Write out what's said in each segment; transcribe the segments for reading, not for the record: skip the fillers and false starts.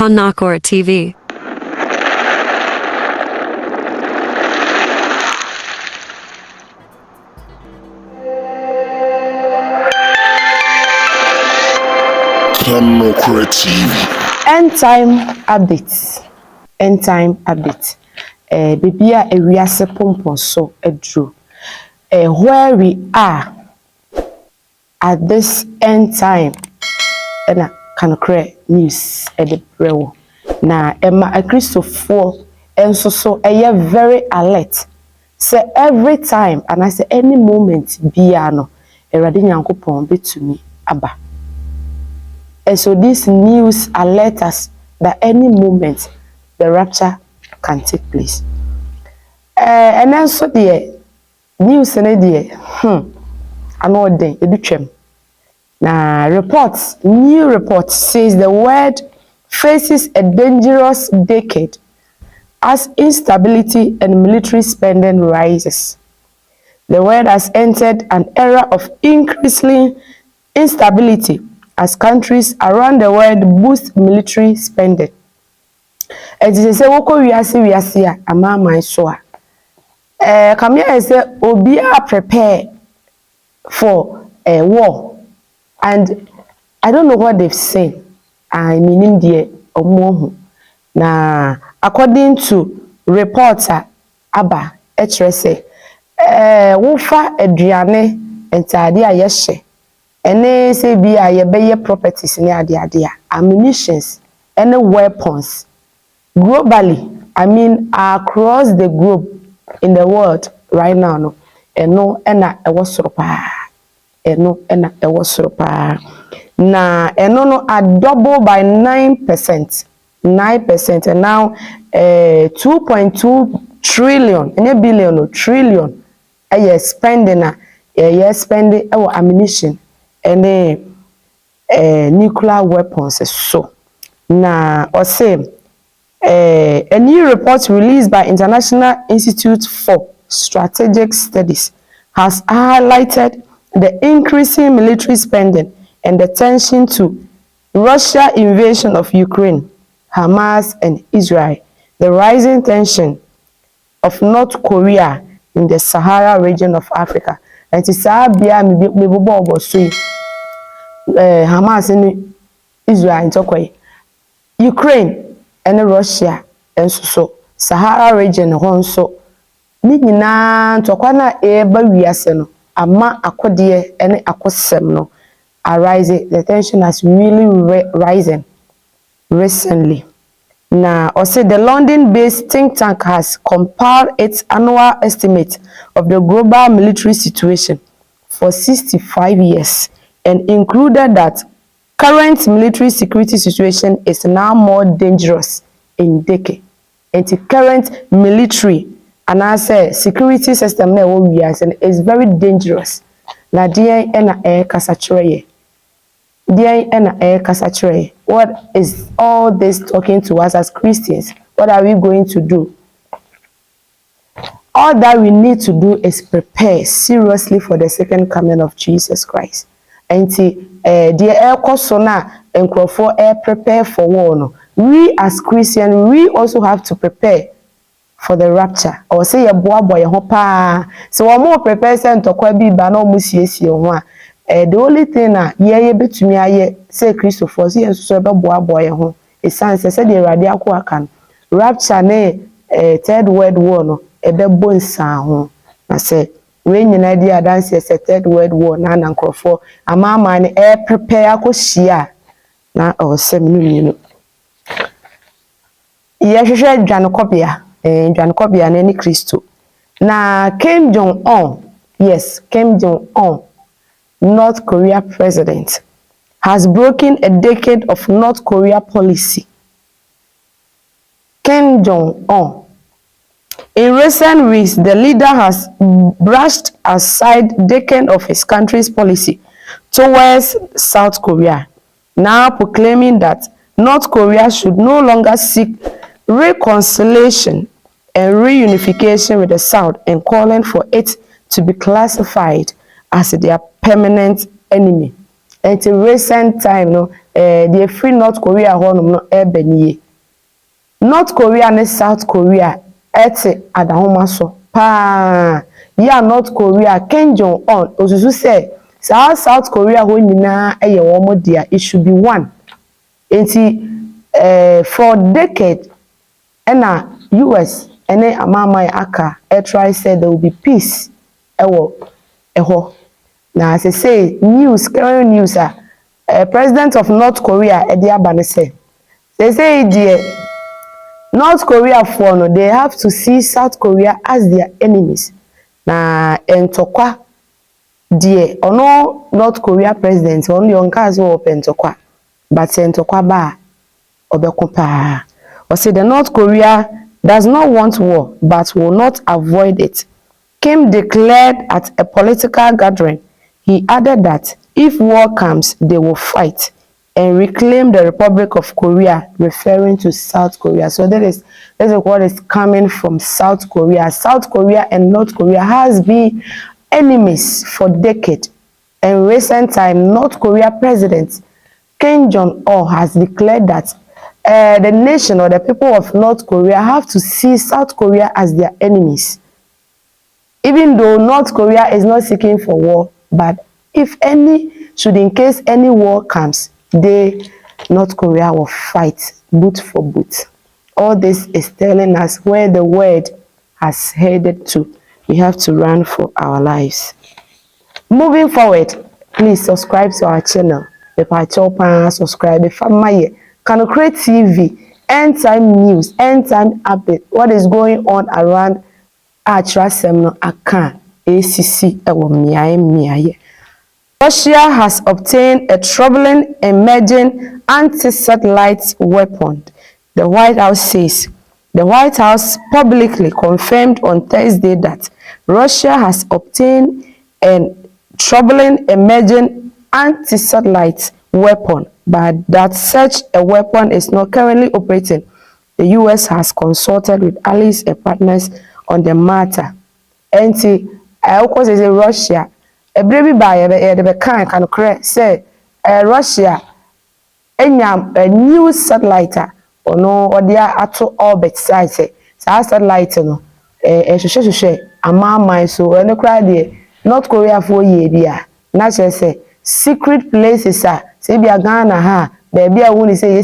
Konakora TV. Konakora TV. End time updates. End time update. Baby a ewiase pompon so edru. Where we are at this end time. Na Konakora news edebrewo. Na Emma a Christopher enso so very alert. Say every time and I say any moment bia no Erade Nyankopon betumi aba. And so this news alert us that any moment the rapture can take place. And then so the news and idea, another day, now new report says the world faces a dangerous decade as instability and military spending rises. The world has entered an era of increasing instability as countries around the world boost military spending. And they say woko wiase a amama so a come here say obi are prepare for a war, and I don't know what they've said. I mean the omo na according to reporter aba say wofa aduane entade a yehye ene say bi a yebeye properties ni ade ammunitions and weapons globally, I mean across the globe in the world right now no eno ena ewo soro pa na eno no a double by 9%, and now 2.2 trillion ene billion or trillion spending spending ammunition and nuclear weapons. So now or same a new report released by International Institute for Strategic Studies has highlighted the increasing military spending and the tension to Russia invasion of Ukraine, Hamas and Israel, the rising tension of North Korea in the Sahara region of Africa. And to Sabia Hamas and Israel in Ukraine and Russia and so Sahara region also ni nyina tokwana eba wiase no ama akode ene akosem no arise. The tension has really risen recently. Now, also the London-based think tank has compiled its annual estimate of the global military situation for 65 years and included that current military security situation is now more dangerous in decade. And the current military and I say security system na is very dangerous. Na dia ena kasachire. What is all this talking to us as Christians? What are we going to do? All that we need to do is prepare seriously for the second coming of Jesus Christ. And the air kosona and for air prepare for war. No. We as Christians, we also have to prepare for the rapture. Or say a boy hopa. So one more prepare sent to kwabi bano musiesie one. The only thing ye betumi aye say Christopher say so be boy ho. It sounds say the radio akan rapture ne third world war no ebe bonsa ho. Na say we nyina di adanse say third world war na nkrofo amama ne prepare akohia na o say menu ye hwehwe dwanokobia dwanokobia na ni Kristo na Kim Jong-un. Yes, Kim Jong-un, North Korea president, has broken a decade of North Korea policy. Kim Jong-un. In recent weeks, the leader has brushed aside decade of his country's policy towards South Korea, now proclaiming that North Korea should no longer seek reconciliation and reunification with the South and calling for it to be classified as their permanent enemy. And in recent time, no, the free North Korea honum no ebenie. North Korea and South Korea ete adahoma so pa ya North Korea Kim Jong Un osusu say South Korea ho nyina eye wo dia it should be one enti for decade na US ene amama aka try said there will be peace eho na say news current news president of North Korea e dia ba ne say the North Korea for no they have to see South Korea as their enemies na entokwa die ono North Korea president on yonka so pentokwa but entokwa ba obeko pa or say the North Korea does not want war but will not avoid it. Kim declared at a political gathering. He added that if war comes they will fight and reclaim the Republic of Korea, referring to South Korea. So that is what is coming from South Korea. South Korea and North Korea has been enemies for decades. In recent time, North Korea President Kim Jong Un has declared that the nation or the people of North Korea have to see South Korea as their enemies. Even though North Korea is not seeking for war, but if in case any war comes, North Korea will fight boot for boot. All this is telling us where the world has headed to. We have to run for our lives. Moving forward, please subscribe to our channel. Subscribe. Kanokre TV, end time news, end time update. What is going on around Atrasem Akan ACC Miaye. Russia has obtained a troubling emerging anti-satellite weapon, the White House says. The White House publicly confirmed on Thursday that Russia has obtained a troubling emerging anti-satellite weapon, but that such a weapon is not currently operating. The U.S. has consulted with allies and partners on the matter. Of course, Russia. A baby by the kind can correct say Russia a new satellite or no or they are at orbit size satellite no a so and cry there North Korea for year not say secret places say be a Ghana ha baby I won't say a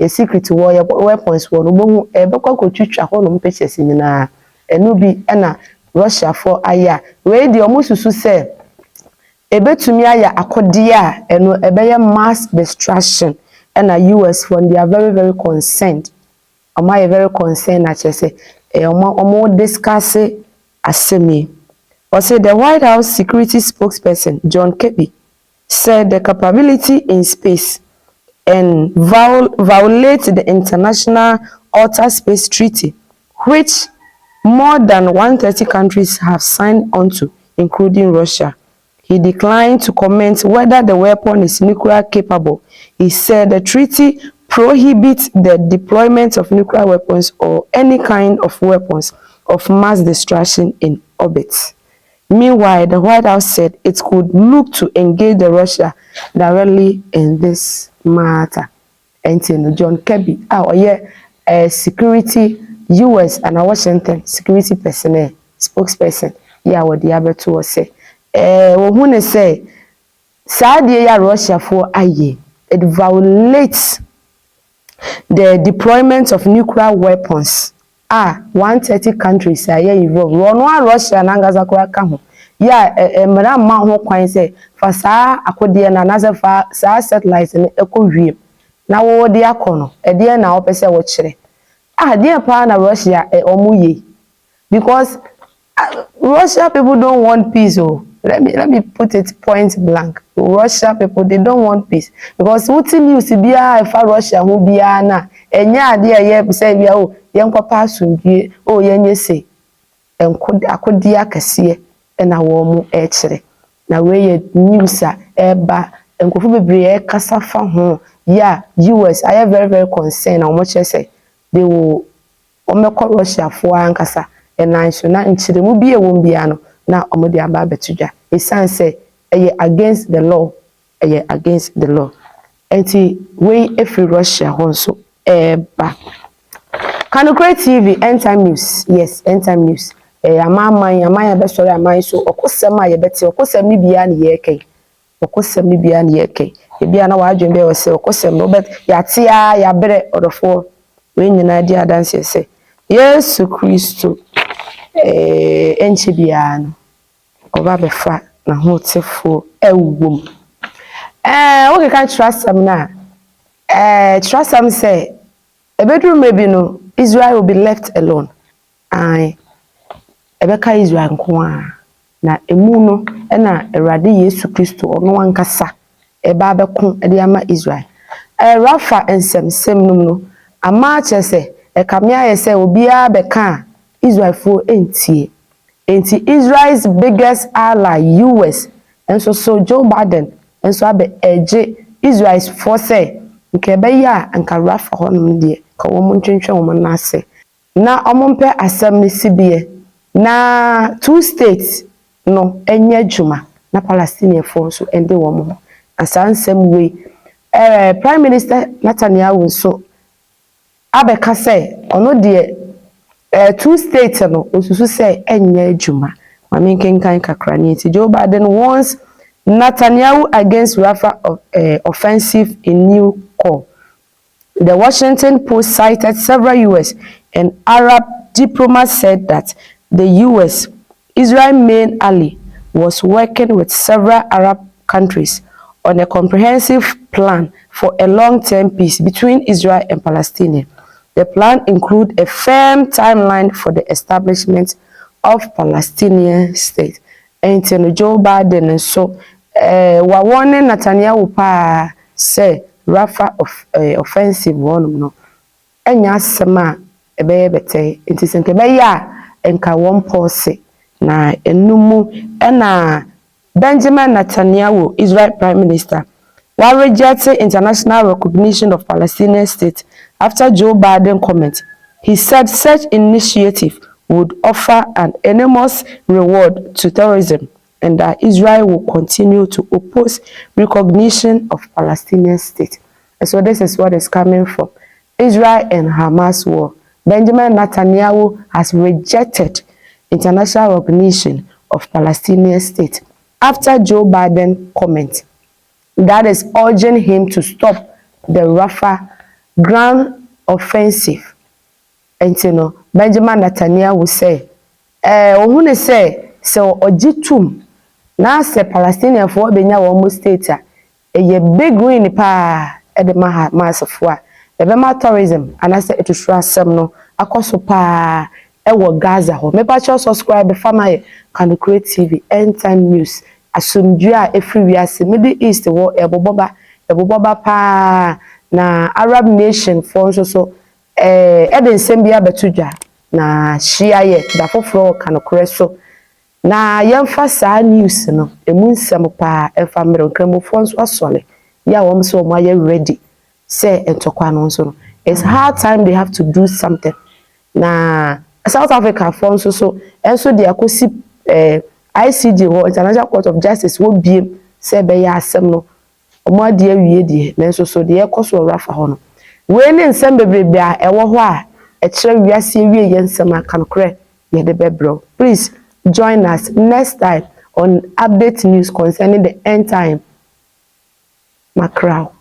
secret war weapons for no e be kwa twitwa ho no pictures ni na enu bi na Russia for aya we the omususu say ebetumi aya akode a eno ebeye mass destruction and US for they are very very concerned. Am I very concerned at say omo discuss asemi. Or say the White House security spokesperson John Kirby said the capability in space and violate the International Outer Space Treaty, which more than 130 countries have signed onto, including Russia. He declined to comment whether the weapon is nuclear capable. He said the treaty prohibits the deployment of nuclear weapons or any kind of weapons of mass destruction in orbit. Meanwhile, the White House said it could look to engage the Russia directly in this matter. And John Kirby, security US and Washington security personnel spokesperson what the other two say who say Saudi ya Russia for aye it violates the deployment of nuclear weapons 130 countries involved one Russia nangaza kwa ho mara ma ho kwan say fa saa akode na naze fa saa satellite ne ekowiem na wo de akono e de na wo pese wo kire dear partner Russia omuye because Russia people don't want peace. Oh, let me put it point blank. Russia people they don't want peace because what news bia if Russia who bia na enya ade ye say bia oh yenkopa asundue oh yenye say akodi akase na wo mu e kire na we ye news eba enkofu bebre e kasa fa ho US I am very very concerned how much I say they will omeko Russia for ankasa enanso na nchiremu bia won bia no na omode aba betudwa esan say against the law against the law enti we every Russia ho so ba Kanukre TV end time news. Yes, end time news. Amaya be sorry amaya so okosem a ye bete okosem ni bia na ye kai. Okosem ni bia na ye kai. E bia na wadwen be o se okosem no bet ya tia ya bere odofo we nyina di adanse se. Yesu Kristo enchi bia no oba be fa na ho tefo ewom. We can trust them na. Trust them say a bedroom maybe no Israel will be left alone. Ebeka Israel nko na emu no na Awurade Yesu Kristo ono ankasa eba abeko de ama Israel. Rafa ensem no ama chese ekamia yese obi a beka Israel fo entie. Enti Israel's biggest ally US enso so Joe Biden enso abe eje Israel's force nke be ya anka Rafa honum de ka wo mo ntwentwe wo na ase na omompe asem ne sibie na two states no enye djuma na Palestinian force ende wo mo asansem we Prime Minister Netanyahu so abeka say ono de two states no osusu say enye djuma mame kenkan kakra ni ti Joe Biden wants Netanyahu against Rafah offensive in new call. The Washington Post cited several US and Arab diplomats said that the US, Israel's main ally, was working with several Arab countries on a comprehensive plan for a long-term peace between Israel and Palestine. The plan includes a firm timeline for the establishment of Palestinian state. And Joe Biden so wa warning Netanyahu pa say Rafah offensive one no enya asema ebe bete nti senke be ya enka one pause na enumu na Benjamin Netanyahu, Israel Prime Minister, while rejecting international recognition of Palestinian state after Joe Biden comment. He said such initiative would offer an enormous reward to terrorism and that Israel will continue to oppose recognition of Palestinian state. And so this is what is coming from Israel and Hamas war. Benjamin Netanyahu has rejected international recognition of Palestinian state after Joe Biden comment that is urging him to stop the Rafah ground offensive. And you know, Benjamin Netanyahu say, ohune say, so ojitum na se Palestinian for benya wo state ye big win pa e de massafo a e be ma tourism anase etuhura asem no akoso pa e wo Gaza ho me pa cho subscribe fama Kanukre TV end time news asomdwe a efri wiase Middle East wo eboboba pa na Arab nation for so eden sembia betudwa na shia ye da foforo Kanukre so na yemfa sa news no emu nsem pa efa mero nkramofo nso asole ya wom so mo aye ready say entokwa no nso no it's hard time they have to do something na South Africa for nso so enso de akosi ICJ wo International Court of Justice wo biem say be ya asem no omo ade awie de na nso so de ekoso Rafa ho no we ne nsem bebrebe a ewo ho a e kire wiase wie ye nsem aka no kre ye de bebro. Please join us next time on update news concerning the end time macro.